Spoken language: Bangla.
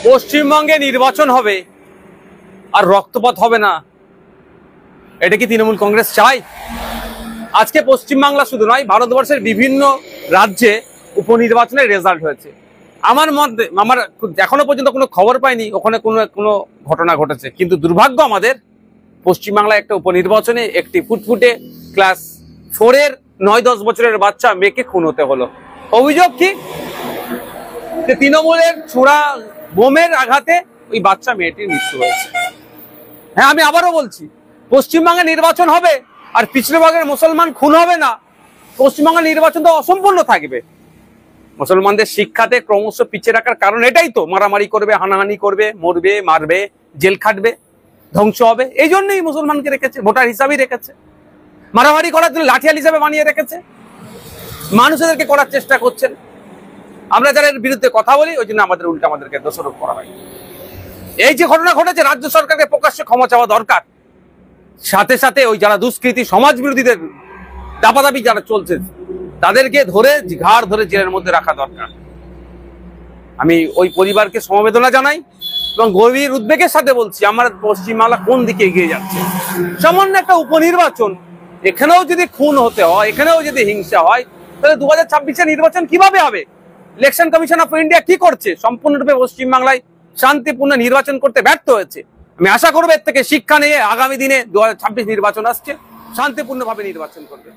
পশ্চিমবঙ্গে নির্বাচন হবে আর রক্তপাত হবে না, এটা কি তৃণমূল কংগ্রেস চায়? আজকে পশ্চিমবাংলা শুধু নয়, ভারতবর্ষের বিভিন্ন রাজ্যে উপনির্বাচনের রেজাল্ট হয়েছে। আমার এখনো পর্যন্ত কোনো খবর পাইনি ওখানে কোনো ঘটনা ঘটেছে, কিন্তু দুর্ভাগ্য আমাদের পশ্চিমবাংলায় একটা উপনির্বাচনে একটি ফুটফুটে ক্লাস 4-এর 9-10 বছরের বাচ্চা মেয়েকে খুন হতে হলো। অভিযোগ কি? তৃণমূলের ছোড়া বোমের আঘাতে ওই বাচ্চা মেয়েটির মৃত্যু হয়েছে। হ্যাঁ, আমি আবারও বলছি, পশ্চিমবঙ্গে নির্বাচন হবে আর পিছড়ে ভাগের মুসলমান খুন হবে না, পশ্চিমবঙ্গের নির্বাচন তো অসম্পূর্ণ থাকবে। মুসলমানদের শিক্ষাতে ক্রমশ পিছিয়ে রাখার কারণ এটাই তো, মারামারি করবে, হানাহানি করবে, মরবে, মারবে, জেল খাটবে, ধ্বংস হবে। এই জন্যই মুসলমানকে রেখেছে, ভোটার হিসাবেই রেখেছে। মারামারি করার জন্য লাঠিয়াল হিসাবে বানিয়ে রেখেছে, মানুষদেরকে করার চেষ্টা করছেন। আমরা যারা এর বিরুদ্ধে কথা বলি ওই জন্য আমাদেরকে দোষারোপ করা হয়। এই যে ঘটনা ঘটেছে, রাজ্য সরকারকে প্রকাশ্যে ক্ষমা চাওয়া দরকার। সাথে সাথে ওই যারা দুষ্কৃতী সমাজ বিরোধীদের দাপাদাপি যারা চলছে তাদেরকে ঘাড় ধরে জেলের মধ্যে রাখা দরকার। আমি ওই পরিবারকে সমবেদনা জানাই এবং গভীর উদ্বেগের সাথে বলছি, আমার পশ্চিমবাংলা কোন দিকে এগিয়ে যাচ্ছে। সামান্য একটা উপনির্বাচন, এখানেও যদি খুন হতে হয়, এখানেও যদি হিংসা হয়, তাহলে 2026-এর নির্বাচন কিভাবে হবে? ইলেকশন কমিশন অফ ইন্ডিয়া কি করছে? সম্পূর্ণরূপে পশ্চিমবাংলায় শান্তিপূর্ণ নির্বাচন করতে ব্যর্থ হয়েছে। আমি আশা করবো এর থেকে শিক্ষা নিয়ে আগামী দিনে 2026 নির্বাচন আসছে, শান্তিপূর্ণভাবে নির্বাচন করবে।